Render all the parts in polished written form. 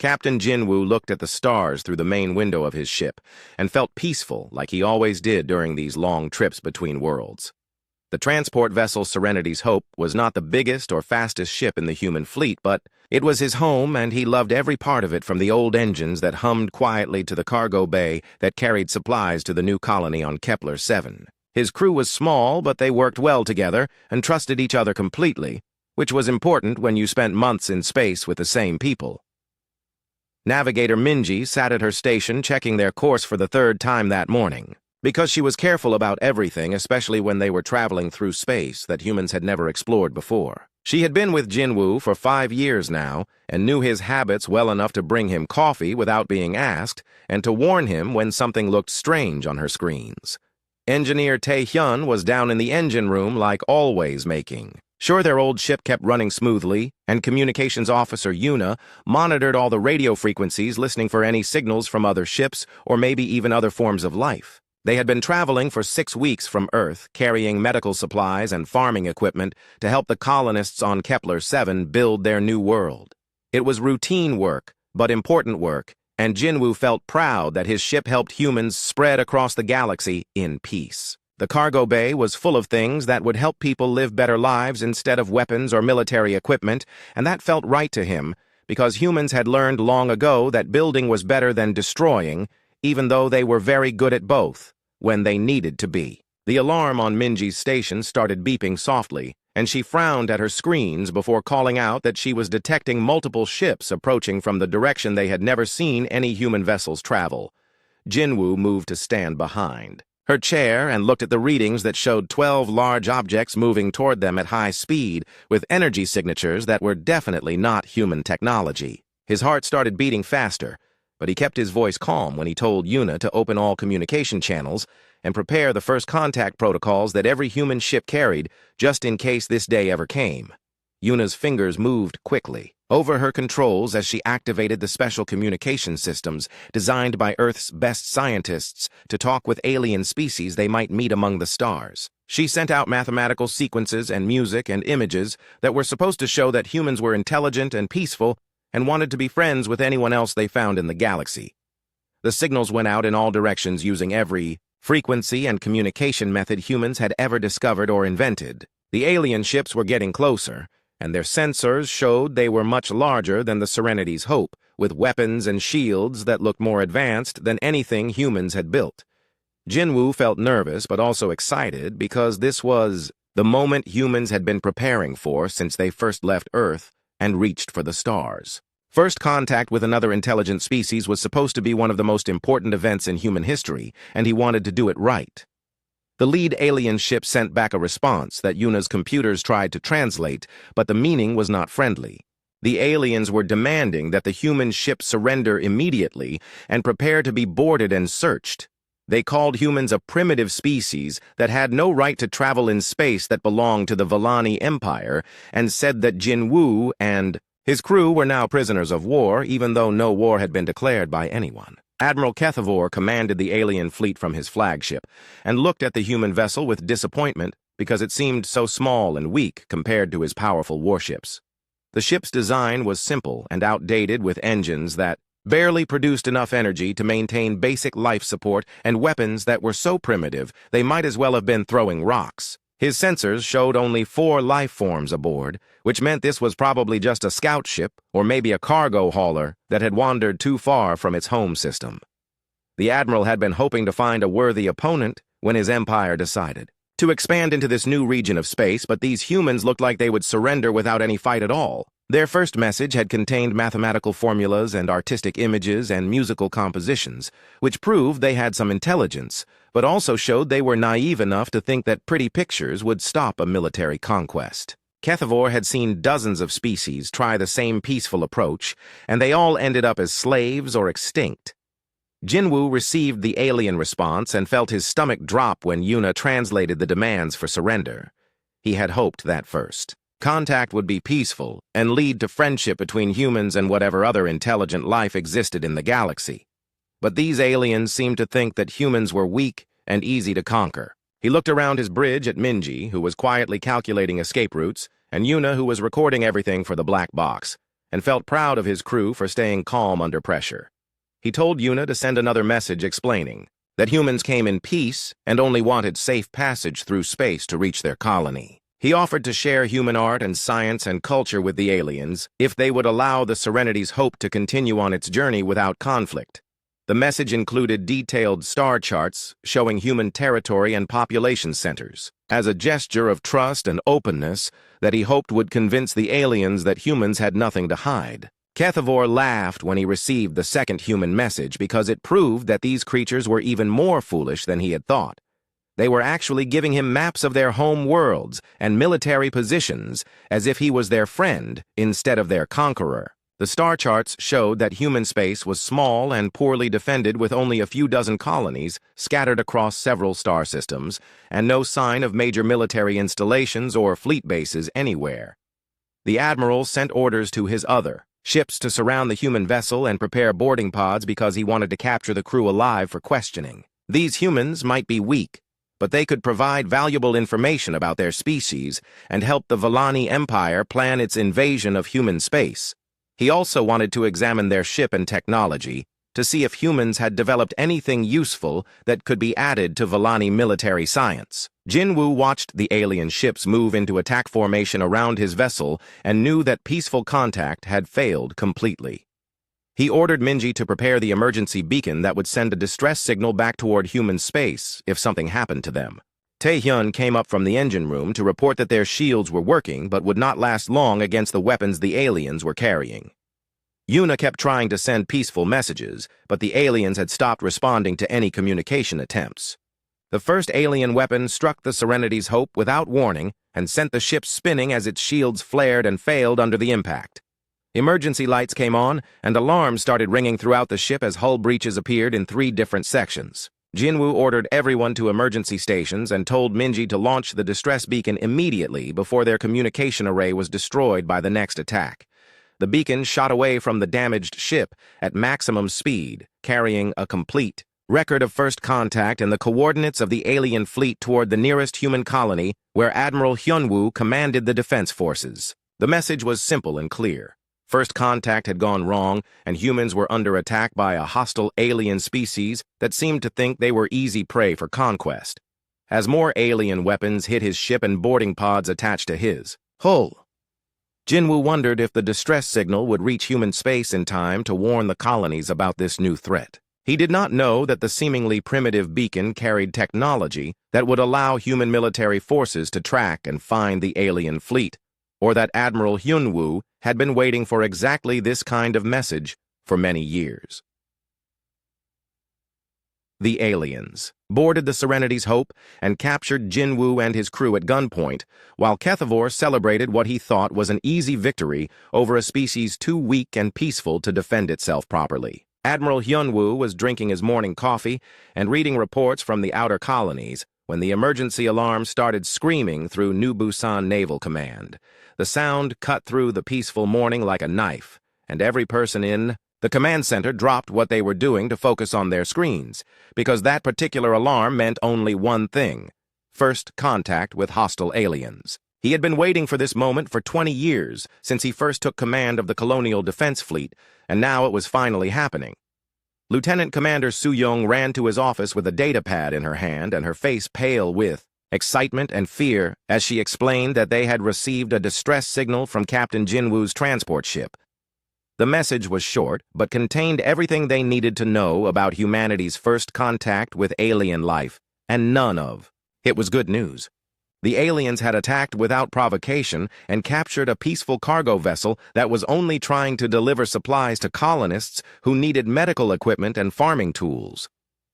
Captain Jinwoo looked at the stars through the main window of his ship and felt peaceful like he always did during these long trips between worlds. The transport vessel Serenity's Hope was not the biggest or fastest ship in the human fleet, but it was his home and he loved every part of it, from the old engines that hummed quietly to the cargo bay that carried supplies to the new colony on Kepler 7. His crew was small, but they worked well together and trusted each other completely, which was important when you spent months in space with the same people. Navigator Minji sat at her station checking their course for the third time that morning. Because she was careful about everything, especially when they were traveling through space that humans had never explored before. She had been with Jinwoo for 5 years now and knew his habits well enough to bring him coffee without being asked and to warn him when something looked strange on her screens. Engineer Tae-hyun was down in the engine room like always, making sure their old ship kept running smoothly, and Communications Officer Yuna monitored all the radio frequencies, listening for any signals from other ships or maybe even other forms of life. They had been traveling for 6 weeks from Earth, carrying medical supplies and farming equipment to help the colonists on Kepler 7 build their new world. It was routine work, but important work, and Jinwoo felt proud that his ship helped humans spread across the galaxy in peace. The cargo bay was full of things that would help people live better lives instead of weapons or military equipment, and that felt right to him, because humans had learned long ago that building was better than destroying, even though they were very good at both, when they needed to be. The alarm on Minji's station started beeping softly, and she frowned at her screens before calling out that she was detecting multiple ships approaching from the direction they had never seen any human vessels travel. Jinwoo moved to stand behind her chair and looked at the readings that showed 12 large objects moving toward them at high speed with energy signatures that were definitely not human technology. His heart started beating faster, but he kept his voice calm when he told Yuna to open all communication channels and prepare the first contact protocols that every human ship carried, just in case this day ever came. Yuna's fingers moved quickly over her controls as she activated the special communication systems designed by Earth's best scientists to talk with alien species they might meet among the stars. She sent out mathematical sequences and music and images that were supposed to show that humans were intelligent and peaceful and wanted to be friends with anyone else they found in the galaxy. The signals went out in all directions using every frequency and communication method humans had ever discovered or invented. The alien ships were getting closer, and their sensors showed they were much larger than the Serenity's Hope, with weapons and shields that looked more advanced than anything humans had built. Jinwoo felt nervous but also excited because this was the moment humans had been preparing for since they first left Earth and reached for the stars. First contact with another intelligent species was supposed to be one of the most important events in human history, and he wanted to do it right. The lead alien ship sent back a response that Yuna's computers tried to translate, but the meaning was not friendly. The aliens were demanding that the human ship surrender immediately and prepare to be boarded and searched. They called humans a primitive species that had no right to travel in space that belonged to the Villani Empire, and said that Jinwoo and his crew were now prisoners of war, even though no war had been declared by anyone. Admiral Kethavor commanded the alien fleet from his flagship and looked at the human vessel with disappointment because it seemed so small and weak compared to his powerful warships. The ship's design was simple and outdated, with engines that barely produced enough energy to maintain basic life support and weapons that were so primitive they might as well have been throwing rocks. His sensors showed only 4 life forms aboard, which meant this was probably just a scout ship or maybe a cargo hauler that had wandered too far from its home system. The Admiral had been hoping to find a worthy opponent when his empire decided to expand into this new region of space, but these humans looked like they would surrender without any fight at all. Their first message had contained mathematical formulas and artistic images and musical compositions, which proved they had some intelligence, but also showed they were naive enough to think that pretty pictures would stop a military conquest. Kethavor had seen dozens of species try the same peaceful approach, and they all ended up as slaves or extinct. Jinwoo received the alien response and felt his stomach drop when Yuna translated the demands for surrender. He had hoped that first contact would be peaceful and lead to friendship between humans and whatever other intelligent life existed in the galaxy. But these aliens seemed to think that humans were weak and easy to conquer. He looked around his bridge at Minji, who was quietly calculating escape routes, and Yuna, who was recording everything for the black box, and felt proud of his crew for staying calm under pressure. He told Yuna to send another message explaining that humans came in peace and only wanted safe passage through space to reach their colony. He offered to share human art and science and culture with the aliens if they would allow the Serenity's hope to continue on its journey without conflict. The message included detailed star charts showing human territory and population centers, as a gesture of trust and openness that he hoped would convince the aliens that humans had nothing to hide. Kethavor laughed when he received the second human message because it proved that these creatures were even more foolish than he had thought. They were actually giving him maps of their home worlds and military positions as if he was their friend instead of their conqueror. The star charts showed that human space was small and poorly defended with only a few dozen colonies scattered across several star systems and no sign of major military installations or fleet bases anywhere. The admiral sent orders to his other ships to surround the human vessel and prepare boarding pods because he wanted to capture the crew alive for questioning. These humans might be weak, but they could provide valuable information about their species and help the Vellani Empire plan its invasion of human space. He also wanted to examine their ship and technology to see if humans had developed anything useful that could be added to Vellani military science. Jinwoo watched the alien ships move into attack formation around his vessel and knew that peaceful contact had failed completely. He ordered Minji to prepare the emergency beacon that would send a distress signal back toward human space if something happened to them. Taehyun came up from the engine room to report that their shields were working but would not last long against the weapons the aliens were carrying. Yuna kept trying to send peaceful messages, but the aliens had stopped responding to any communication attempts. The first alien weapon struck the Serenity's hope without warning and sent the ship spinning as its shields flared and failed under the impact. Emergency lights came on, and alarms started ringing throughout the ship as hull breaches appeared in 3 different sections. Jinwoo ordered everyone to emergency stations and told Minji to launch the distress beacon immediately before their communication array was destroyed by the next attack. The beacon shot away from the damaged ship at maximum speed, carrying a complete record of first contact and the coordinates of the alien fleet toward the nearest human colony where Admiral Hyunwoo commanded the defense forces. The message was simple and clear. First contact had gone wrong, and humans were under attack by a hostile alien species that seemed to think they were easy prey for conquest. As more alien weapons hit his ship and boarding pods attached to his hull, Jinwoo wondered if the distress signal would reach human space in time to warn the colonies about this new threat. He did not know that the seemingly primitive beacon carried technology that would allow human military forces to track and find the alien fleet, or that Admiral Hyunwoo had been waiting for exactly this kind of message for many years. The aliens boarded the Serenity's Hope and captured Jinwoo and his crew at gunpoint, while Kethavor celebrated what he thought was an easy victory over a species too weak and peaceful to defend itself properly. Admiral Hyunwoo was drinking his morning coffee and reading reports from the outer colonies when the emergency alarm started screaming through New Busan Naval Command. The sound cut through the peaceful morning like a knife, and every person in the command center dropped what they were doing to focus on their screens, because that particular alarm meant only one thing: first contact with hostile aliens. He had been waiting for this moment for 20 years, since he first took command of the Colonial Defense Fleet, and now it was finally happening. Lieutenant Commander Soo-young ran to his office with a data pad in her hand and her face pale with excitement and fear as she explained that they had received a distress signal from Captain Jinwoo's transport ship. The message was short, but contained everything they needed to know about humanity's first contact with alien life, and none of it was good news. The aliens had attacked without provocation and captured a peaceful cargo vessel that was only trying to deliver supplies to colonists who needed medical equipment and farming tools.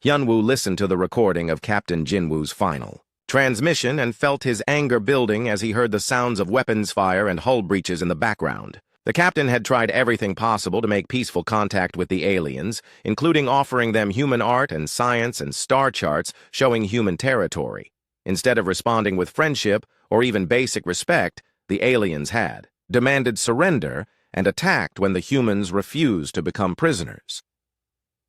Hyunwoo listened to the recording of Captain Jinwoo's final transmission and felt his anger building as he heard the sounds of weapons fire and hull breaches in the background. The captain had tried everything possible to make peaceful contact with the aliens, including offering them human art and science and star charts showing human territory. Instead of responding with friendship or even basic respect, the aliens had demanded surrender and attacked when the humans refused to become prisoners.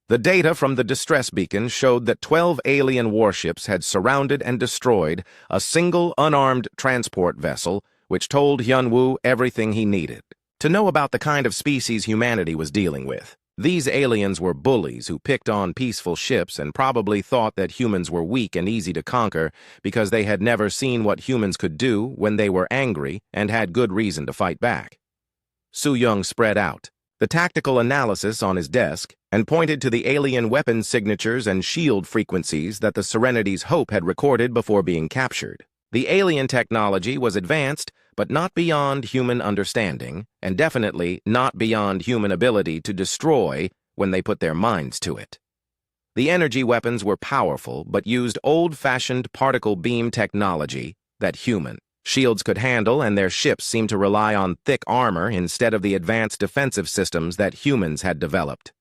The data from the distress beacon showed that 12 alien warships had surrounded and destroyed a single unarmed transport vessel, which told Hyunwoo everything he needed. to know about the kind of species humanity was dealing with. These aliens were bullies who picked on peaceful ships and probably thought that humans were weak and easy to conquer because they had never seen what humans could do when they were angry and had good reason to fight back. Su Yung spread out the tactical analysis on his desk and pointed to the alien weapon signatures and shield frequencies that the Serenity's Hope had recorded before being captured. The alien technology was advanced, but not beyond human understanding, and definitely not beyond human ability to destroy when they put their minds to it. The energy weapons were powerful, but used old-fashioned particle beam technology that human shields could handle, and their ships seemed to rely on thick armor instead of the advanced defensive systems that humans had developed.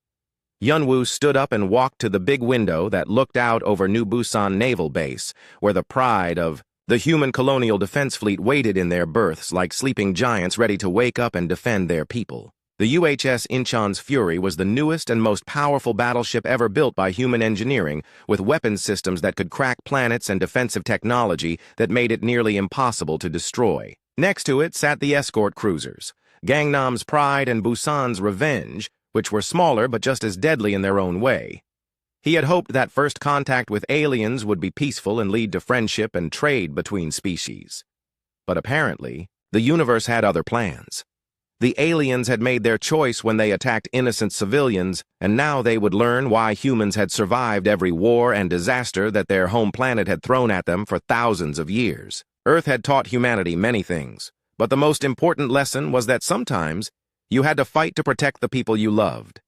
Yunwoo stood up and walked to the big window that looked out over New Busan Naval Base, where the pride of the human colonial defense fleet waited in their berths like sleeping giants ready to wake up and defend their people. The UHS Incheon's Fury was the newest and most powerful battleship ever built by human engineering, with weapons systems that could crack planets and defensive technology that made it nearly impossible to destroy. Next to it sat the escort cruisers, Gangnam's Pride and Busan's Revenge, which were smaller but just as deadly in their own way. He had hoped that first contact with aliens would be peaceful and lead to friendship and trade between species. But apparently, the universe had other plans. The aliens had made their choice when they attacked innocent civilians, and now they would learn why humans had survived every war and disaster that their home planet had thrown at them for thousands of years. Earth had taught humanity many things, but the most important lesson was that sometimes you had to fight to protect the people you loved.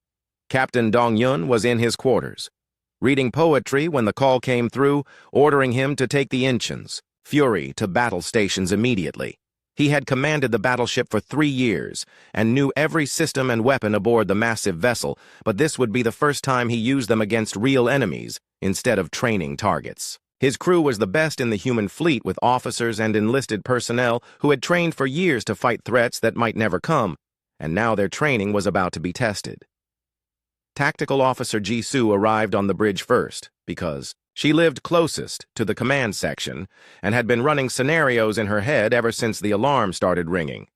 Captain Dong-yun was in his quarters, reading poetry when the call came through, ordering him to take the Incheon's Fury to battle stations immediately. He had commanded the battleship for 3 years and knew every system and weapon aboard the massive vessel, but this would be the first time he used them against real enemies instead of training targets. His crew was the best in the human fleet, with officers and enlisted personnel who had trained for years to fight threats that might never come, and now their training was about to be tested. Tactical Officer Jisoo arrived on the bridge first because she lived closest to the command section and had been running scenarios in her head ever since the alarm started ringing.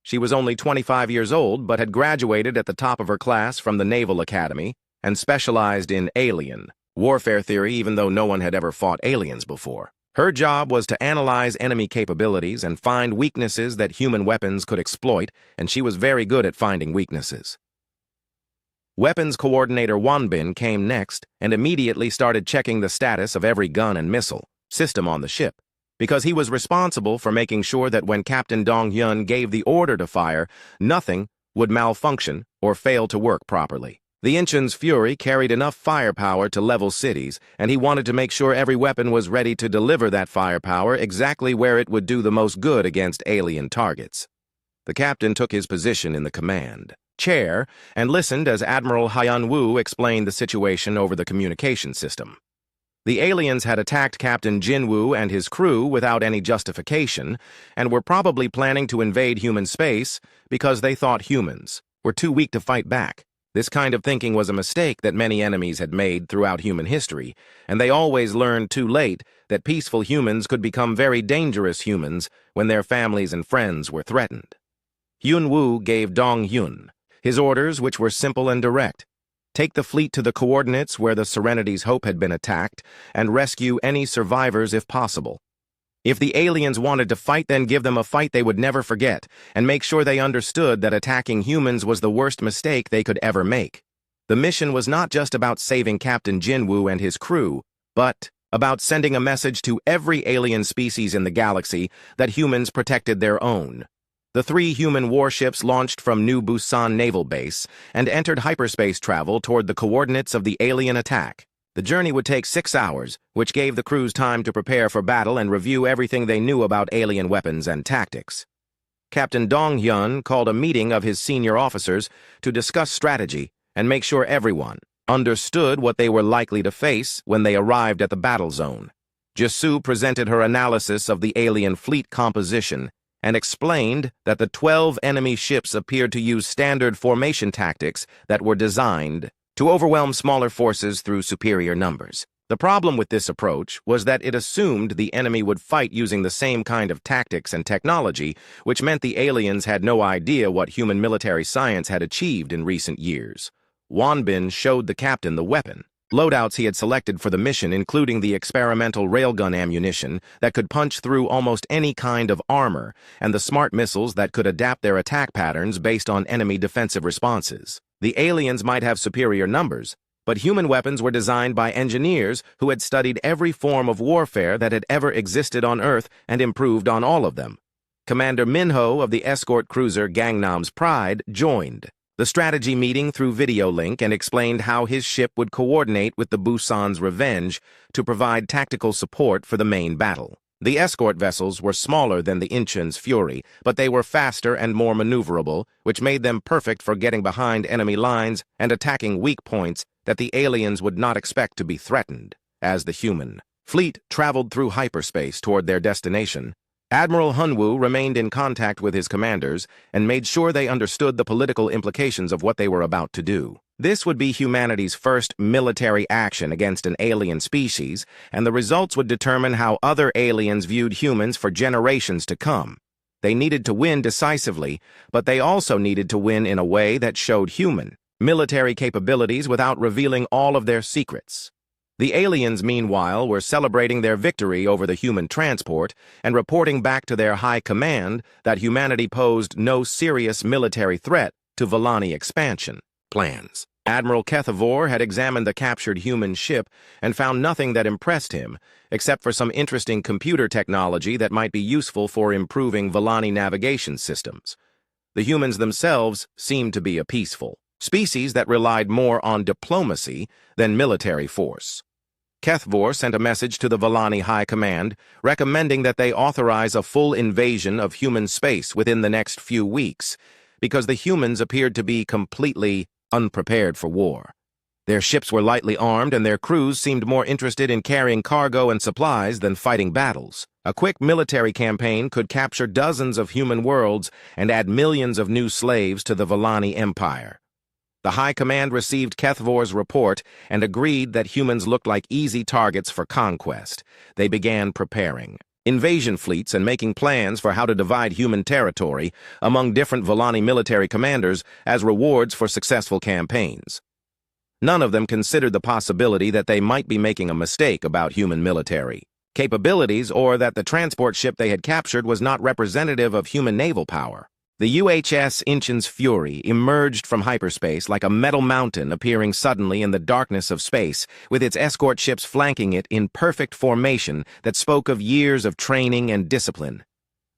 She was only 25 years old but had graduated at the top of her class from the Naval Academy and specialized in alien warfare theory, even though no one had ever fought aliens before. Her job was to analyze enemy capabilities and find weaknesses that human weapons could exploit, and she was very good at finding weaknesses. Weapons Coordinator Wanbin came next and immediately started checking the status of every gun and missile system on the ship, because he was responsible for making sure that when Captain Dong-hyun gave the order to fire, nothing would malfunction or fail to work properly. The Incheon's Fury carried enough firepower to level cities, and he wanted to make sure every weapon was ready to deliver that firepower exactly where it would do the most good against alien targets. The captain took his position in the command chair and listened as Admiral Hyun-woo explained the situation over the communication system. The aliens had attacked Captain Jin-woo and his crew without any justification and were probably planning to invade human space because they thought humans were too weak to fight back. This kind of thinking was a mistake that many enemies had made throughout human history, and they always learned too late that peaceful humans could become very dangerous humans when their families and friends were threatened. Hyun-woo gave Dong-hyun his orders, which were simple and direct. Take the fleet to the coordinates where the Serenity's Hope had been attacked and rescue any survivors if possible. If the aliens wanted to fight, then give them a fight they would never forget, and make sure they understood that attacking humans was the worst mistake they could ever make. The mission was not just about saving Captain Jin-woo and his crew, but about sending a message to every alien species in the galaxy that humans protected their own. The 3 human warships launched from New Busan Naval Base and entered hyperspace travel toward the coordinates of the alien attack. The journey would take 6 hours, which gave the crews time to prepare for battle and review everything they knew about alien weapons and tactics. Captain Dong-hyun called a meeting of his senior officers to discuss strategy and make sure everyone understood what they were likely to face when they arrived at the battle zone. Jisoo presented her analysis of the alien fleet composition and explained that the 12 enemy ships appeared to use standard formation tactics that were designed to overwhelm smaller forces through superior numbers. The problem with this approach was that it assumed the enemy would fight using the same kind of tactics and technology, which meant the aliens had no idea what human military science had achieved in recent years. Wanbin showed the captain the weapon. Loadouts he had selected for the mission, including the experimental railgun ammunition that could punch through almost any kind of armor, and the smart missiles that could adapt their attack patterns based on enemy defensive responses. The aliens might have superior numbers, but human weapons were designed by engineers who had studied every form of warfare that had ever existed on Earth and improved on all of them. Commander Minho of the escort cruiser Gangnam's Pride joined the strategy meeting through video link and explained how his ship would coordinate with the Busan's Revenge to provide tactical support for the main battle. The escort vessels were smaller than the Incheon's Fury, but they were faster and more maneuverable, which made them perfect for getting behind enemy lines and attacking weak points that the aliens would not expect to be threatened. As the human fleet traveled through hyperspace toward their destination, Admiral Hunwoo remained in contact with his commanders and made sure they understood the political implications of what they were about to do. This would be humanity's first military action against an alien species, and the results would determine how other aliens viewed humans for generations to come. They needed to win decisively, but they also needed to win in a way that showed human military capabilities without revealing all of their secrets. The aliens, meanwhile, were celebrating their victory over the human transport and reporting back to their high command that humanity posed no serious military threat to Volani expansion plans. Admiral Kethavor had examined the captured human ship and found nothing that impressed him, except for some interesting computer technology that might be useful for improving Volani navigation systems. The humans themselves seemed to be a peaceful species that relied more on diplomacy than military force. Kethvor sent a message to the Volani High Command recommending that they authorize a full invasion of human space within the next few weeks, because the humans appeared to be completely unprepared for war. Their ships were lightly armed and their crews seemed more interested in carrying cargo and supplies than fighting battles. A quick military campaign could capture dozens of human worlds and add millions of new slaves to the Volani Empire. The High Command received Kethvor's report and agreed that humans looked like easy targets for conquest. They began preparing invasion fleets and making plans for how to divide human territory among different Volani military commanders as rewards for successful campaigns. None of them considered the possibility that they might be making a mistake about human military capabilities or that the transport ship they had captured was not representative of human naval power. The UHS Incheon's Fury emerged from hyperspace like a metal mountain appearing suddenly in the darkness of space, with its escort ships flanking it in perfect formation that spoke of years of training and discipline.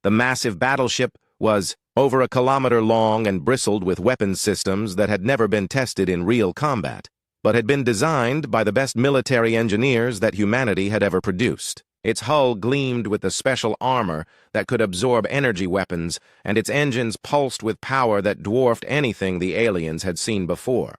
The massive battleship was over a kilometer long and bristled with weapons systems that had never been tested in real combat, but had been designed by the best military engineers that humanity had ever produced. Its hull gleamed with the special armor that could absorb energy weapons, and its engines pulsed with power that dwarfed anything the aliens had seen before.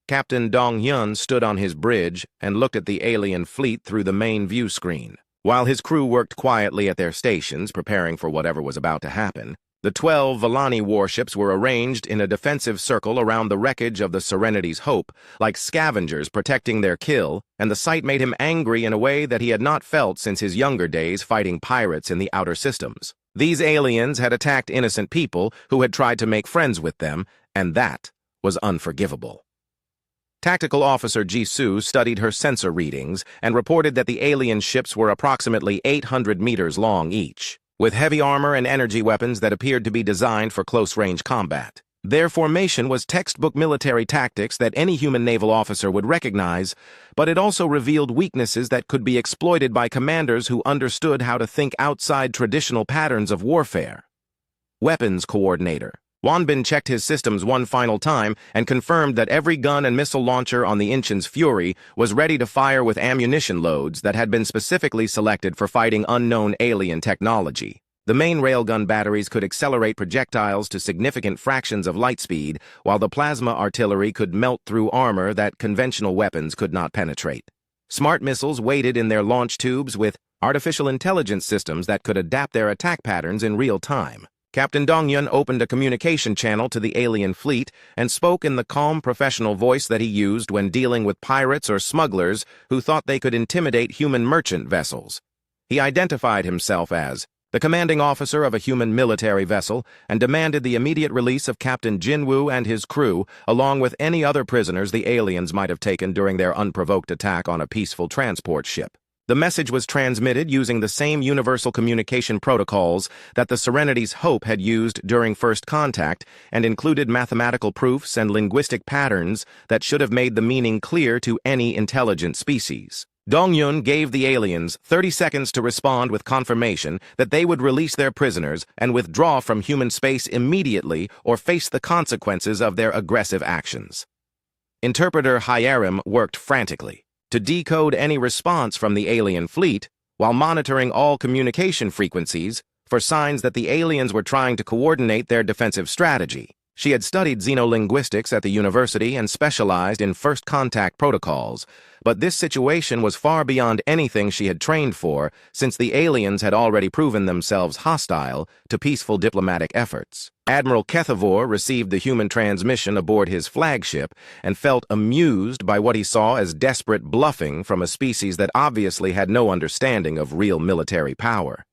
Captain Dong-hyun stood on his bridge and looked at the alien fleet through the main view screen. While his crew worked quietly at their stations, preparing for whatever was about to happen, the 12 Volani warships were arranged in a defensive circle around the wreckage of the Serenity's Hope, like scavengers protecting their kill, and the sight made him angry in a way that he had not felt since his younger days fighting pirates in the outer systems. These aliens had attacked innocent people who had tried to make friends with them, and that was unforgivable. Tactical Officer Jisoo studied her sensor readings and reported that the alien ships were approximately 800 meters long each, with heavy armor and energy weapons that appeared to be designed for close-range combat. Their formation was textbook military tactics that any human naval officer would recognize, but it also revealed weaknesses that could be exploited by commanders who understood how to think outside traditional patterns of warfare. Weapons Coordinator Wanbin checked his systems one final time and confirmed that every gun and missile launcher on the Incheon's Fury was ready to fire with ammunition loads that had been specifically selected for fighting unknown alien technology. The main railgun batteries could accelerate projectiles to significant fractions of light speed, while the plasma artillery could melt through armor that conventional weapons could not penetrate. Smart missiles waited in their launch tubes with artificial intelligence systems that could adapt their attack patterns in real time. Captain Dongyun opened a communication channel to the alien fleet and spoke in the calm professional voice that he used when dealing with pirates or smugglers who thought they could intimidate human merchant vessels. He identified himself as the commanding officer of a human military vessel and demanded the immediate release of Captain Jinwoo and his crew, along with any other prisoners the aliens might have taken during their unprovoked attack on a peaceful transport ship. The message was transmitted using the same universal communication protocols that the Serenity's Hope had used during first contact and included mathematical proofs and linguistic patterns that should have made the meaning clear to any intelligent species. Dongyun gave the aliens 30 seconds to respond with confirmation that they would release their prisoners and withdraw from human space immediately or face the consequences of their aggressive actions. Interpreter Hyerim worked frantically to decode any response from the alien fleet while monitoring all communication frequencies for signs that the aliens were trying to coordinate their defensive strategy. She had studied xenolinguistics at the university and specialized in first contact protocols, but this situation was far beyond anything she had trained for, since the aliens had already proven themselves hostile to peaceful diplomatic efforts. Admiral Kethavor received the human transmission aboard his flagship and felt amused by what he saw as desperate bluffing from a species that obviously had no understanding of real military power.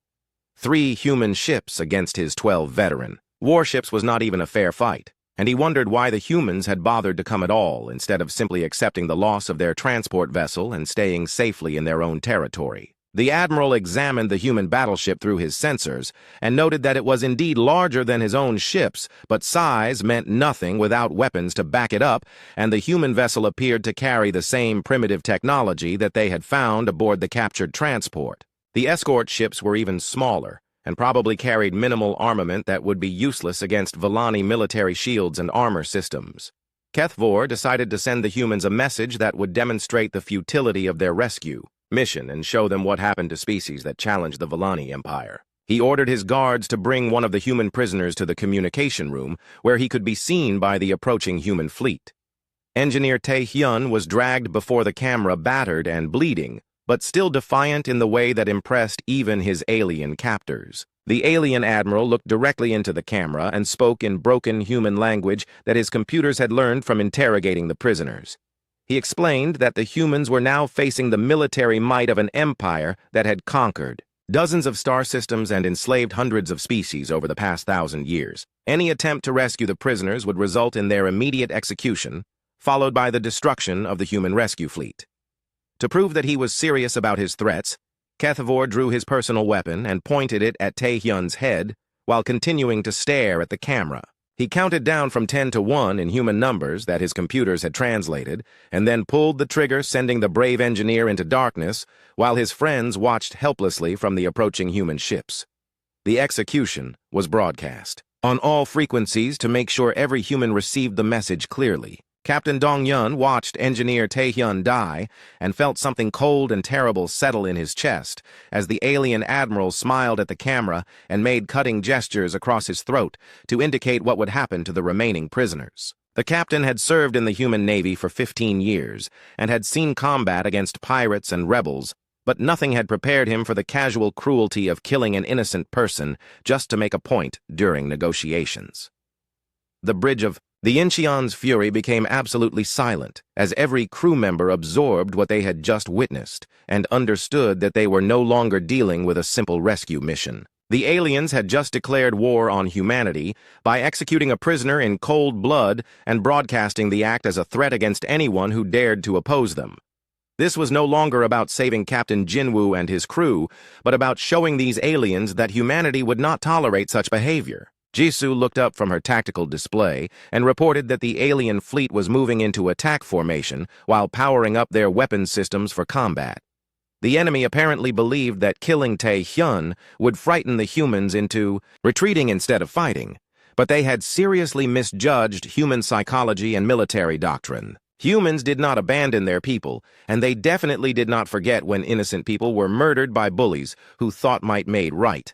3 human ships against his 12 veteran warships was not even a fair fight, and he wondered why the humans had bothered to come at all instead of simply accepting the loss of their transport vessel and staying safely in their own territory. The admiral examined the human battleship through his sensors and noted that it was indeed larger than his own ships, but size meant nothing without weapons to back it up, and the human vessel appeared to carry the same primitive technology that they had found aboard the captured transport. The escort ships were even smaller, and probably carried minimal armament that would be useless against Villani military shields and armor systems. Kethvor decided to send the humans a message that would demonstrate the futility of their rescue mission and show them what happened to species that challenged the Villani Empire. He ordered his guards to bring one of the human prisoners to the communication room, where he could be seen by the approaching human fleet. Engineer Tae-hyun was dragged before the camera battered and bleeding, but still defiant in the way that impressed even his alien captors. The alien admiral looked directly into the camera and spoke in broken human language that his computers had learned from interrogating the prisoners. He explained that the humans were now facing the military might of an empire that had conquered dozens of star systems and enslaved hundreds of species over the past 1,000 years. Any attempt to rescue the prisoners would result in their immediate execution, followed by the destruction of the human rescue fleet. To prove that he was serious about his threats, Kethavor drew his personal weapon and pointed it at Tae-hyun's head while continuing to stare at the camera. He counted down from 10 to 1 in human numbers that his computers had translated, and then pulled the trigger, sending the brave engineer into darkness, while his friends watched helplessly from the approaching human ships. The execution was broadcast on all frequencies to make sure every human received the message clearly. Captain Dongyun watched Engineer Tae-hyun die and felt something cold and terrible settle in his chest as the alien admiral smiled at the camera and made cutting gestures across his throat to indicate what would happen to the remaining prisoners. The captain had served in the human navy for 15 years and had seen combat against pirates and rebels, but nothing had prepared him for the casual cruelty of killing an innocent person just to make a point during negotiations. The bridge of the Incheon's fury became absolutely silent as every crew member absorbed what they had just witnessed and understood that they were no longer dealing with a simple rescue mission. The aliens had just declared war on humanity by executing a prisoner in cold blood and broadcasting the act as a threat against anyone who dared to oppose them. This was no longer about saving Captain Jinwoo and his crew, but about showing these aliens that humanity would not tolerate such behavior. Jisoo looked up from her tactical display and reported that the alien fleet was moving into attack formation while powering up their weapons systems for combat. The enemy apparently believed that killing Tae-hyun would frighten the humans into retreating instead of fighting, but they had seriously misjudged human psychology and military doctrine. Humans did not abandon their people, and they definitely did not forget when innocent people were murdered by bullies who thought might made right.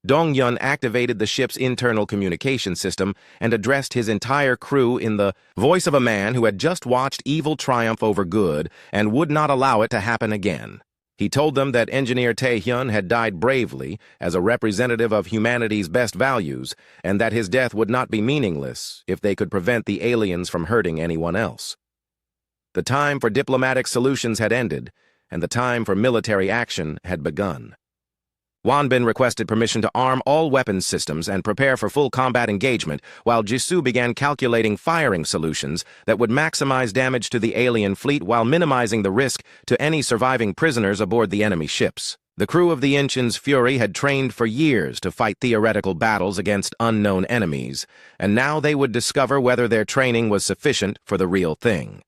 Dongyun activated the ship's internal communication system and addressed his entire crew in the voice of a man who had just watched evil triumph over good and would not allow it to happen again. He told them that Engineer Tae-hyun had died bravely as a representative of humanity's best values, and that his death would not be meaningless if they could prevent the aliens from hurting anyone else. The time for diplomatic solutions had ended, and the time for military action had begun. Wonbin requested permission to arm all weapons systems and prepare for full combat engagement, while Jisoo began calculating firing solutions that would maximize damage to the alien fleet while minimizing the risk to any surviving prisoners aboard the enemy ships. The crew of the Inchin's Fury had trained for years to fight theoretical battles against unknown enemies, and now they would discover whether their training was sufficient for the real thing.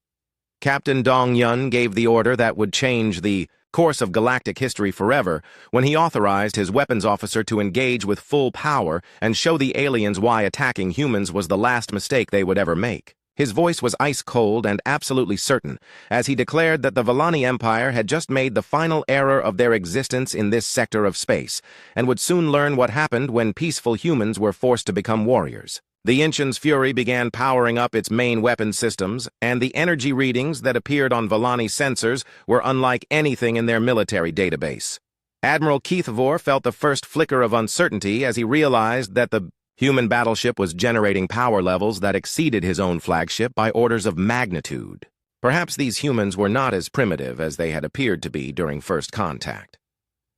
Captain Dong-yun gave the order that would change the course of galactic history forever when he authorized his weapons officer to engage with full power and show the aliens why attacking humans was the last mistake they would ever make. His voice was ice-cold and absolutely certain, as he declared that the Vellani Empire had just made the final error of their existence in this sector of space, and would soon learn what happened when peaceful humans were forced to become warriors. The Inchin's Fury began powering up its main weapon systems, and the energy readings that appeared on Vellani sensors were unlike anything in their military database. Admiral Keith Vore felt the first flicker of uncertainty as he realized that the human battleship was generating power levels that exceeded his own flagship by orders of magnitude. Perhaps these humans were not as primitive as they had appeared to be during first contact.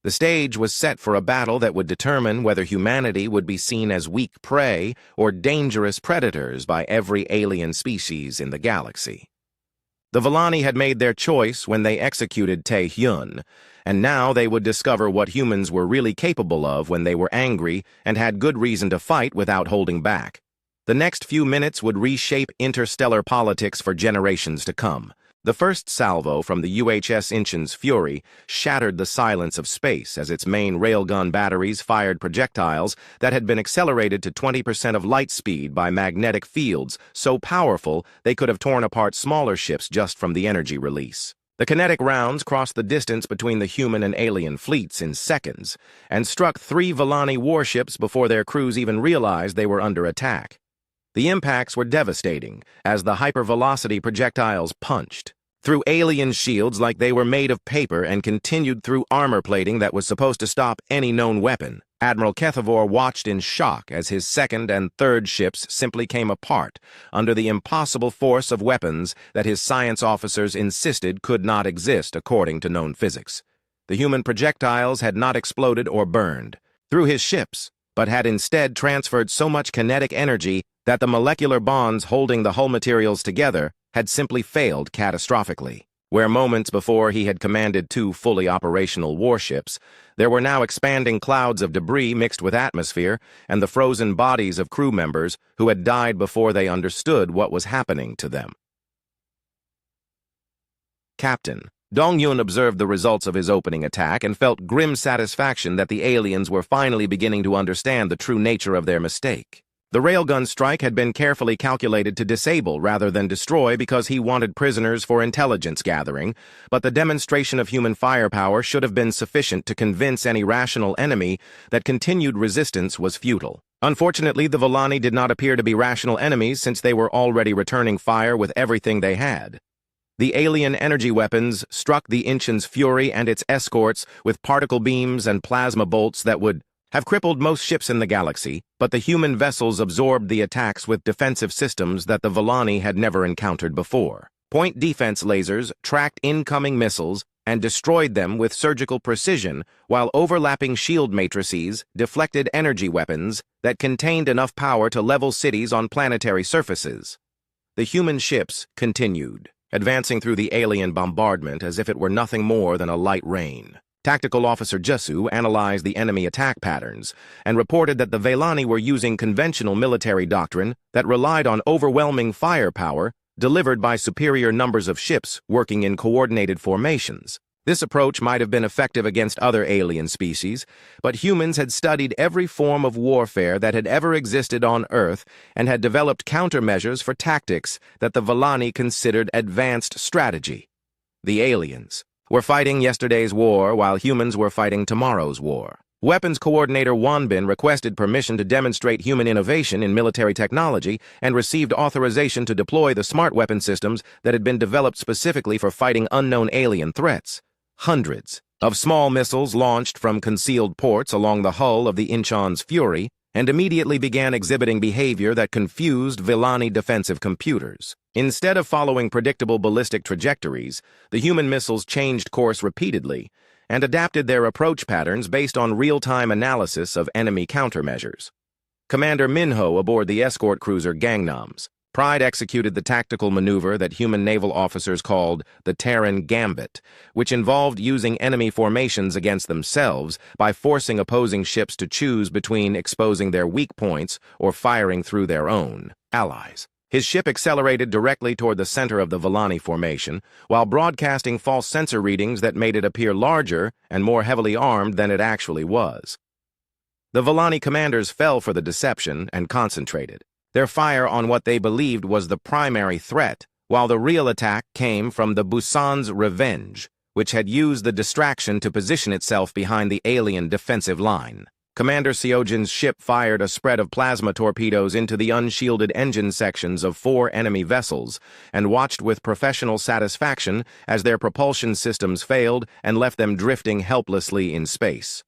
The stage was set for a battle that would determine whether humanity would be seen as weak prey or dangerous predators by every alien species in the galaxy. The Vellani had made their choice when they executed Tae-hyun, and now they would discover what humans were really capable of when they were angry and had good reason to fight without holding back. The next few minutes would reshape interstellar politics for generations to come. The first salvo from the UHS Inchin's Fury shattered the silence of space as its main railgun batteries fired projectiles that had been accelerated to 20% of light speed by magnetic fields so powerful they could have torn apart smaller ships just from the energy release. The kinetic rounds crossed the distance between the human and alien fleets in seconds and struck 3 Vellani warships before their crews even realized they were under attack. The impacts were devastating as the hypervelocity projectiles punched through alien shields like they were made of paper and continued through armor plating that was supposed to stop any known weapon. Admiral Kethevor watched in shock as his second and third ships simply came apart under the impossible force of weapons that his science officers insisted could not exist according to known physics. The human projectiles had not exploded or burned through his ships, but had instead transferred so much kinetic energy that the molecular bonds holding the hull materials together had simply failed catastrophically. Where moments before he had commanded 2 fully operational warships, there were now expanding clouds of debris mixed with atmosphere and the frozen bodies of crew members who had died before they understood what was happening to them. Captain Dong-yun observed the results of his opening attack and felt grim satisfaction that the aliens were finally beginning to understand the true nature of their mistake. The railgun strike had been carefully calculated to disable rather than destroy because he wanted prisoners for intelligence gathering, but the demonstration of human firepower should have been sufficient to convince any rational enemy that continued resistance was futile. Unfortunately, the Vellani did not appear to be rational enemies since they were already returning fire with everything they had. The alien energy weapons struck the Inchin's Fury and its escorts with particle beams and plasma bolts that would have crippled most ships in the galaxy, but the human vessels absorbed the attacks with defensive systems that the Vellani had never encountered before. Point defense lasers tracked incoming missiles and destroyed them with surgical precision, while overlapping shield matrices deflected energy weapons that contained enough power to level cities on planetary surfaces. The human ships continued, advancing through the alien bombardment as if it were nothing more than a light rain. Tactical Officer Jisoo analyzed the enemy attack patterns and reported that the Vellani were using conventional military doctrine that relied on overwhelming firepower delivered by superior numbers of ships working in coordinated formations. This approach might have been effective against other alien species, but humans had studied every form of warfare that had ever existed on Earth and had developed countermeasures for tactics that the Vellani considered advanced strategy. The aliens were fighting yesterday's war while humans were fighting tomorrow's war. Weapons Coordinator Wonbin requested permission to demonstrate human innovation in military technology and received authorization to deploy the smart weapon systems that had been developed specifically for fighting unknown alien threats. Hundreds of small missiles launched from concealed ports along the hull of the Inchon's Fury and immediately began exhibiting behavior that confused Villani defensive computers. Instead of following predictable ballistic trajectories, the human missiles changed course repeatedly and adapted their approach patterns based on real-time analysis of enemy countermeasures. Commander Minho aboard the escort cruiser Gangnams Pride executed the tactical maneuver that human naval officers called the Terran Gambit, which involved using enemy formations against themselves by forcing opposing ships to choose between exposing their weak points or firing through their own allies. His ship accelerated directly toward the center of the Villani formation, while broadcasting false sensor readings that made it appear larger and more heavily armed than it actually was. The Villani commanders fell for the deception and concentrated their fire on what they believed was the primary threat, while the real attack came from the Busan's Revenge, which had used the distraction to position itself behind the alien defensive line. Commander Seojin's ship fired a spread of plasma torpedoes into the unshielded engine sections of 4 enemy vessels and watched with professional satisfaction as their propulsion systems failed and left them drifting helplessly in space.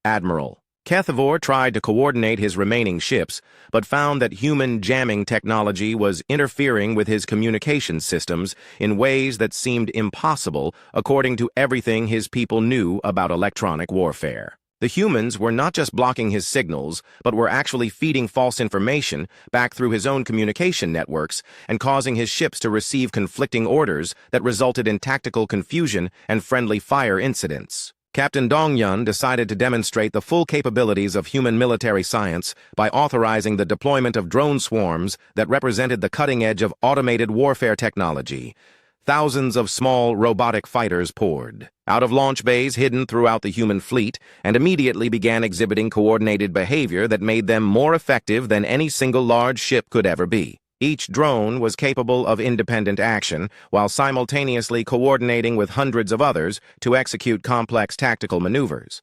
Admiral Kethavor tried to coordinate his remaining ships, but found that human jamming technology was interfering with his communication systems in ways that seemed impossible according to everything his people knew about electronic warfare. The humans were not just blocking his signals, but were actually feeding false information back through his own communication networks and causing his ships to receive conflicting orders that resulted in tactical confusion and friendly fire incidents. Captain Dongyun decided to demonstrate the full capabilities of human military science by authorizing the deployment of drone swarms that represented the cutting edge of automated warfare technology. Thousands of small robotic fighters poured out of launch bays hidden throughout the human fleet and immediately began exhibiting coordinated behavior that made them more effective than any single large ship could ever be. Each drone was capable of independent action while simultaneously coordinating with hundreds of others to execute complex tactical maneuvers.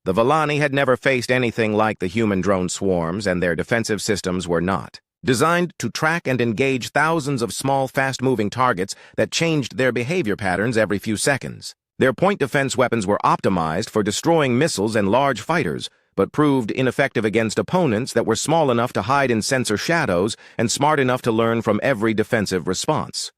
The Villani had never faced anything like the human drone swarms, and their defensive systems were not designed to track and engage thousands of small, fast-moving targets that changed their behavior patterns every few seconds. Their point defense weapons were optimized for destroying missiles and large fighters, but proved ineffective against opponents that were small enough to hide in sensor shadows and smart enough to learn from every defensive response.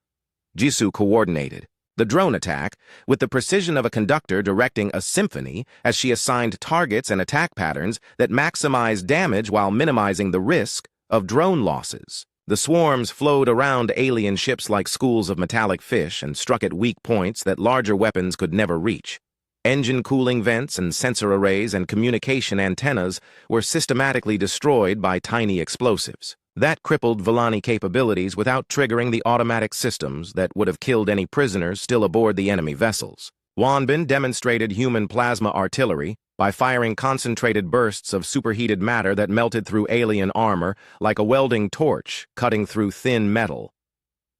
Jisoo coordinated the drone attack with the precision of a conductor directing a symphony as she assigned targets and attack patterns that maximized damage while minimizing the risk of drone losses. The swarms flowed around alien ships like schools of metallic fish and struck at weak points that larger weapons could never reach. Engine cooling vents and sensor arrays and communication antennas were systematically destroyed by tiny explosives. That crippled Villani capabilities without triggering the automatic systems that would have killed any prisoners still aboard the enemy vessels. Wanbin demonstrated human plasma artillery by firing concentrated bursts of superheated matter that melted through alien armor like a welding torch cutting through thin metal.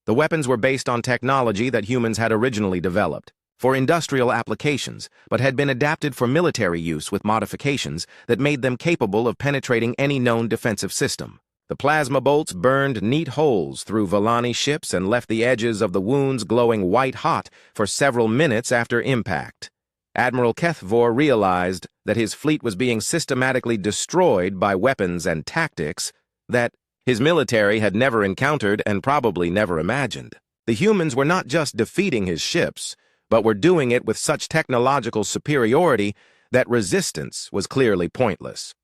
The weapons were based on technology that humans had originally developed for industrial applications, but had been adapted for military use with modifications that made them capable of penetrating any known defensive system. The plasma bolts burned neat holes through Villani ships and left the edges of the wounds glowing white-hot for several minutes after impact. Admiral Kethavor realized that his fleet was being systematically destroyed by weapons and tactics that his military had never encountered and probably never imagined. The humans were not just defeating his ships, but were doing it with such technological superiority that resistance was clearly pointless.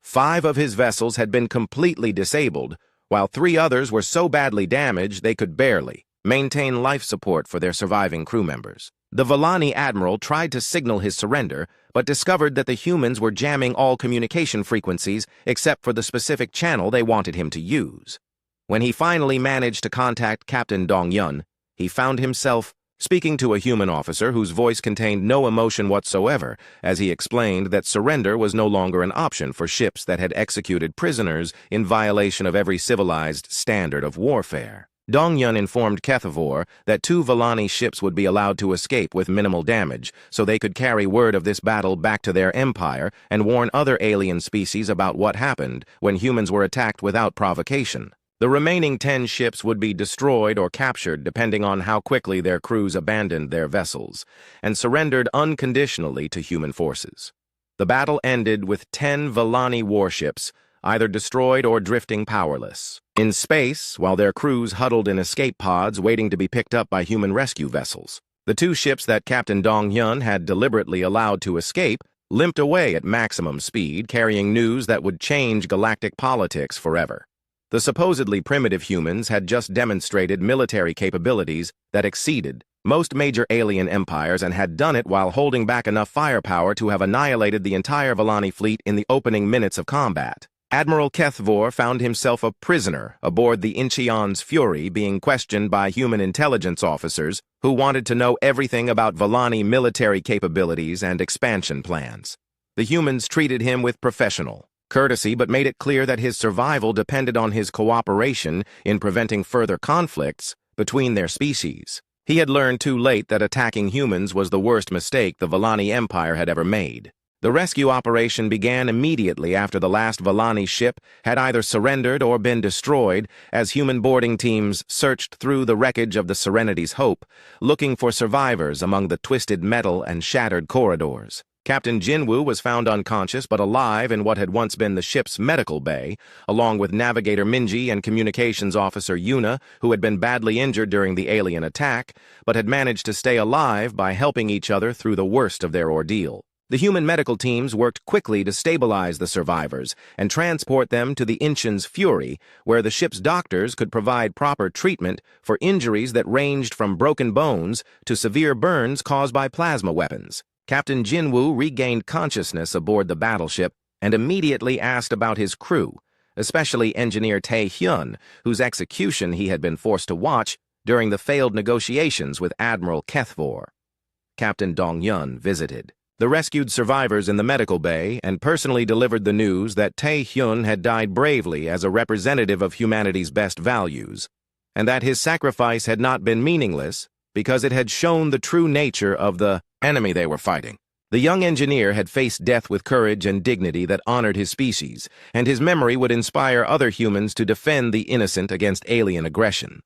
5 of his vessels had been completely disabled, while 3 others were so badly damaged they could barely maintain life support for their surviving crew members. The Villani admiral tried to signal his surrender, but discovered that the humans were jamming all communication frequencies except for the specific channel they wanted him to use. When he finally managed to contact Captain Dongyun, he found himself speaking to a human officer whose voice contained no emotion whatsoever, as he explained that surrender was no longer an option for ships that had executed prisoners in violation of every civilized standard of warfare. Dongyun informed Kethavor that 2 Villani ships would be allowed to escape with minimal damage, so they could carry word of this battle back to their empire and warn other alien species about what happened when humans were attacked without provocation. The remaining 10 ships would be destroyed or captured depending on how quickly their crews abandoned their vessels and surrendered unconditionally to human forces. The battle ended with 10 Volani warships, either destroyed or drifting powerless. In space, while their crews huddled in escape pods waiting to be picked up by human rescue vessels. The 2 ships that Captain Dong-hyun had deliberately allowed to escape limped away at maximum speed, carrying news that would change galactic politics forever. The supposedly primitive humans had just demonstrated military capabilities that exceeded most major alien empires and had done it while holding back enough firepower to have annihilated the entire Volani fleet in the opening minutes of combat. Admiral Kethvor found himself a prisoner aboard the Incheon's Fury, being questioned by human intelligence officers who wanted to know everything about Volani military capabilities and expansion plans. The humans treated him with professional courtesy but made it clear that his survival depended on his cooperation in preventing further conflicts between their species. He had learned too late that attacking humans was the worst mistake the Volani Empire had ever made. The rescue operation began immediately after the last Volani ship had either surrendered or been destroyed, as human boarding teams searched through the wreckage of the Serenity's Hope, looking for survivors among the twisted metal and shattered corridors. Captain Jinwoo was found unconscious but alive in what had once been the ship's medical bay, along with Navigator Minji and Communications Officer Yuna, who had been badly injured during the alien attack, but had managed to stay alive by helping each other through the worst of their ordeal. The human medical teams worked quickly to stabilize the survivors and transport them to the Incheon's Fury, where the ship's doctors could provide proper treatment for injuries that ranged from broken bones to severe burns caused by plasma weapons. Captain Jinwoo regained consciousness aboard the battleship and immediately asked about his crew, especially Engineer Tae-hyun, whose execution he had been forced to watch during the failed negotiations with Admiral Kethvor. Captain Dong-hyun visited the rescued survivors in the medical bay and personally delivered the news that Tae-hyun had died bravely as a representative of humanity's best values, and that his sacrifice had not been meaningless because it had shown the true nature of the enemy they were fighting. The young engineer had faced death with courage and dignity that honored his species, and his memory would inspire other humans to defend the innocent against alien aggression.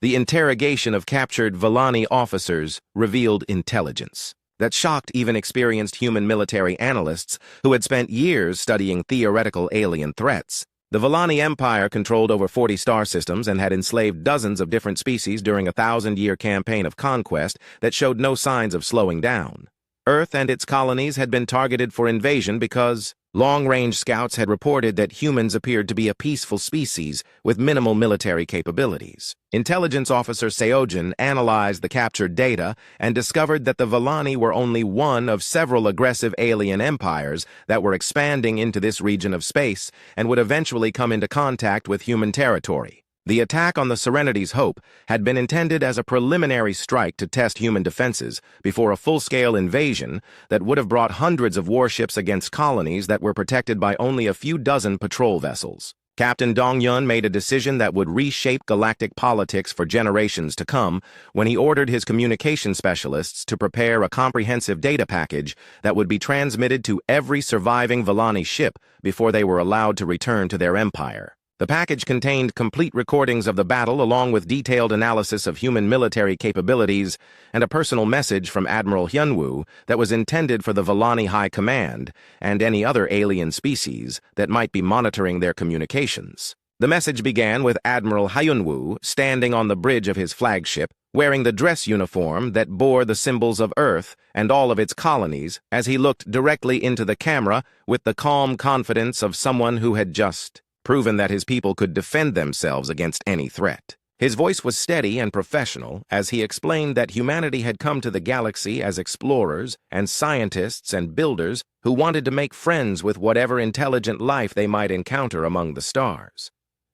The interrogation of captured Volani officers revealed intelligence that shocked even experienced human military analysts who had spent years studying theoretical alien threats. The Volani Empire controlled over 40 star systems and had enslaved dozens of different species during a 1,000-year campaign of conquest that showed no signs of slowing down. Earth and its colonies had been targeted for invasion because long-range scouts had reported that humans appeared to be a peaceful species with minimal military capabilities. Intelligence Officer Seojin analyzed the captured data and discovered that the Volani were only one of several aggressive alien empires that were expanding into this region of space and would eventually come into contact with human territory. The attack on the Serenity's Hope had been intended as a preliminary strike to test human defenses before a full-scale invasion that would have brought hundreds of warships against colonies that were protected by only a few dozen patrol vessels. Captain Dong-hyun made a decision that would reshape galactic politics for generations to come when he ordered his communication specialists to prepare a comprehensive data package that would be transmitted to every surviving Volani ship before they were allowed to return to their empire. The package contained complete recordings of the battle along with detailed analysis of human military capabilities and a personal message from Admiral Hyunwoo that was intended for the Volani High Command and any other alien species that might be monitoring their communications. The message began with Admiral Hyunwoo standing on the bridge of his flagship, wearing the dress uniform that bore the symbols of Earth and all of its colonies as he looked directly into the camera with the calm confidence of someone who had just proven that his people could defend themselves against any threat. His voice was steady and professional as he explained that humanity had come to the galaxy as explorers and scientists and builders who wanted to make friends with whatever intelligent life they might encounter among the stars.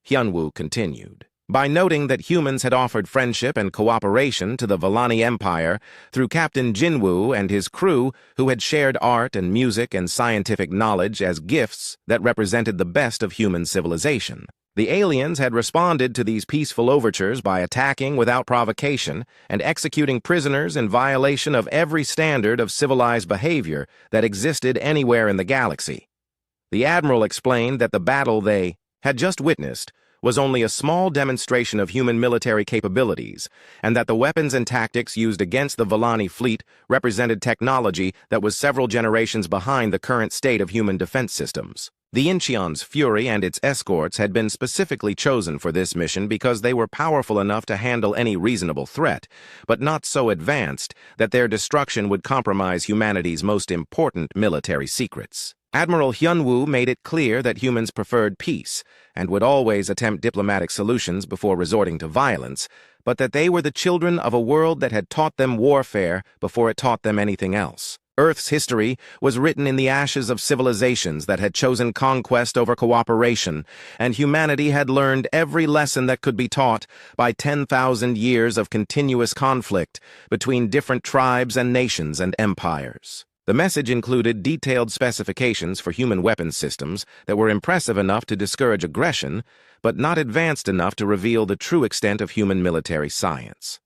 Hyunwoo continued by noting that humans had offered friendship and cooperation to the Volani Empire through Captain Jinwoo and his crew, who had shared art and music and scientific knowledge as gifts that represented the best of human civilization. The aliens had responded to these peaceful overtures by attacking without provocation and executing prisoners in violation of every standard of civilized behavior that existed anywhere in the galaxy. The Admiral explained that the battle they had just witnessed was only a small demonstration of human military capabilities, and that the weapons and tactics used against the Volani fleet represented technology that was several generations behind the current state of human defense systems. The Incheon's Fury and its escorts had been specifically chosen for this mission because they were powerful enough to handle any reasonable threat, but not so advanced that their destruction would compromise humanity's most important military secrets. Admiral Hyunwoo made it clear that humans preferred peace and would always attempt diplomatic solutions before resorting to violence, but that they were the children of a world that had taught them warfare before it taught them anything else. Earth's history was written in the ashes of civilizations that had chosen conquest over cooperation, and humanity had learned every lesson that could be taught by 10,000 years of continuous conflict between different tribes and nations and empires. The message included detailed specifications for human weapons systems that were impressive enough to discourage aggression, but not advanced enough to reveal the true extent of human military science.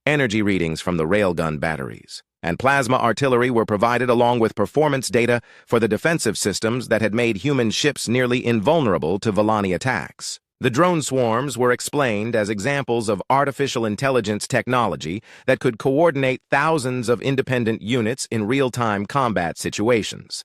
Energy readings from the railgun batteries and plasma artillery were provided along with performance data for the defensive systems that had made human ships nearly invulnerable to Volani attacks. The drone swarms were explained as examples of artificial intelligence technology that could coordinate thousands of independent units in real-time combat situations.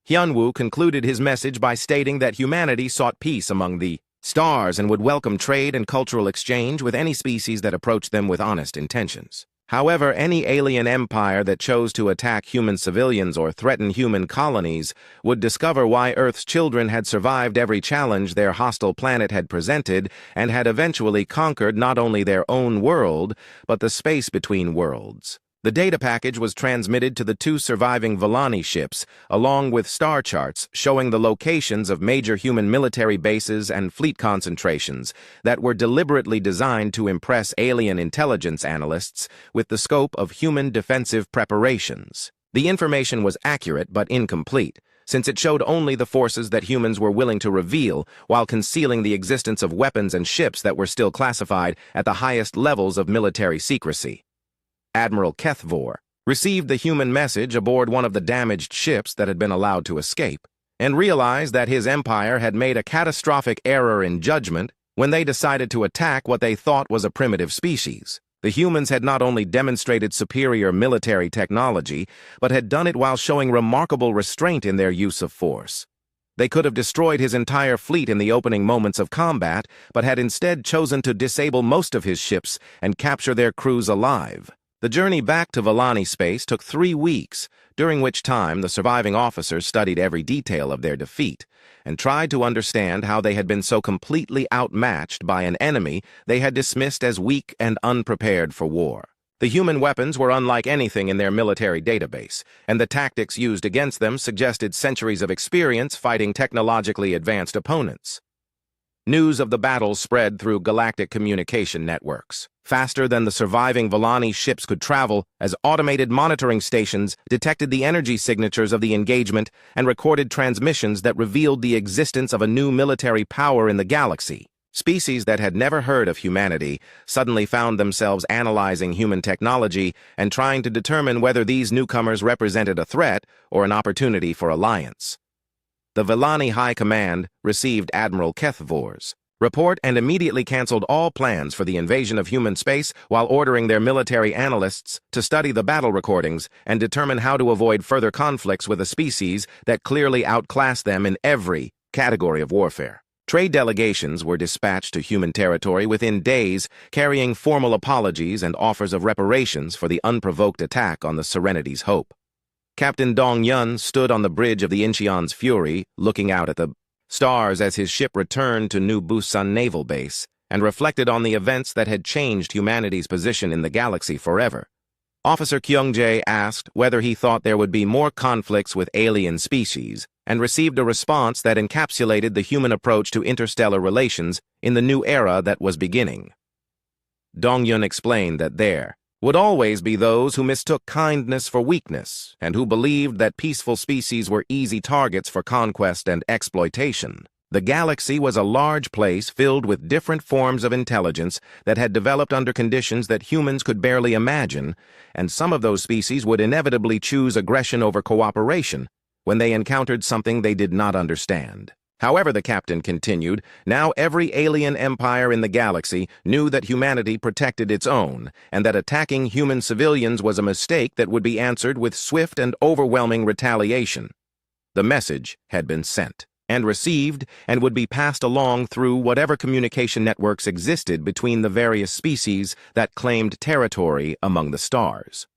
Hyunwoo concluded his message by stating that humanity sought peace among the stars and would welcome trade and cultural exchange with any species that approached them with honest intentions. However, any alien empire that chose to attack human civilians or threaten human colonies would discover why Earth's children had survived every challenge their hostile planet had presented and had eventually conquered not only their own world, but the space between worlds. The data package was transmitted to the two surviving Volani ships, along with star charts showing the locations of major human military bases and fleet concentrations that were deliberately designed to impress alien intelligence analysts with the scope of human defensive preparations. The information was accurate but incomplete, since it showed only the forces that humans were willing to reveal while concealing the existence of weapons and ships that were still classified at the highest levels of military secrecy. Admiral Kethvor received the human message aboard one of the damaged ships that had been allowed to escape, and realized that his empire had made a catastrophic error in judgment when they decided to attack what they thought was a primitive species. The humans had not only demonstrated superior military technology, but had done it while showing remarkable restraint in their use of force. They could have destroyed his entire fleet in the opening moments of combat, but had instead chosen to disable most of his ships and capture their crews alive. The journey back to Volani space took 3 weeks, during which time the surviving officers studied every detail of their defeat and tried to understand how they had been so completely outmatched by an enemy they had dismissed as weak and unprepared for war. The human weapons were unlike anything in their military database, and the tactics used against them suggested centuries of experience fighting technologically advanced opponents. News of the battle spread through galactic communication networks, faster than the surviving Volani ships could travel, as automated monitoring stations detected the energy signatures of the engagement and recorded transmissions that revealed the existence of a new military power in the galaxy. Species that had never heard of humanity suddenly found themselves analyzing human technology and trying to determine whether these newcomers represented a threat or an opportunity for alliance. The Volani High Command received Admiral Kethvor's report and immediately canceled all plans for the invasion of human space while ordering their military analysts to study the battle recordings and determine how to avoid further conflicts with a species that clearly outclassed them in every category of warfare. Trade delegations were dispatched to human territory within days, carrying formal apologies and offers of reparations for the unprovoked attack on the Serenity's Hope. Captain Dong Yun stood on the bridge of the Incheon's Fury, looking out at the stars as his ship returned to New Busan Naval Base, and reflected on the events that had changed humanity's position in the galaxy forever. Officer Kyung-jae asked whether he thought there would be more conflicts with alien species, and received a response that encapsulated the human approach to interstellar relations in the new era that was beginning. Dong Yun explained that there would always be those who mistook kindness for weakness and who believed that peaceful species were easy targets for conquest and exploitation. The galaxy was a large place filled with different forms of intelligence that had developed under conditions that humans could barely imagine, and some of those species would inevitably choose aggression over cooperation when they encountered something they did not understand. However, the captain continued, now every alien empire in the galaxy knew that humanity protected its own, and that attacking human civilians was a mistake that would be answered with swift and overwhelming retaliation. The message had been sent and received and would be passed along through whatever communication networks existed between the various species that claimed territory among the stars.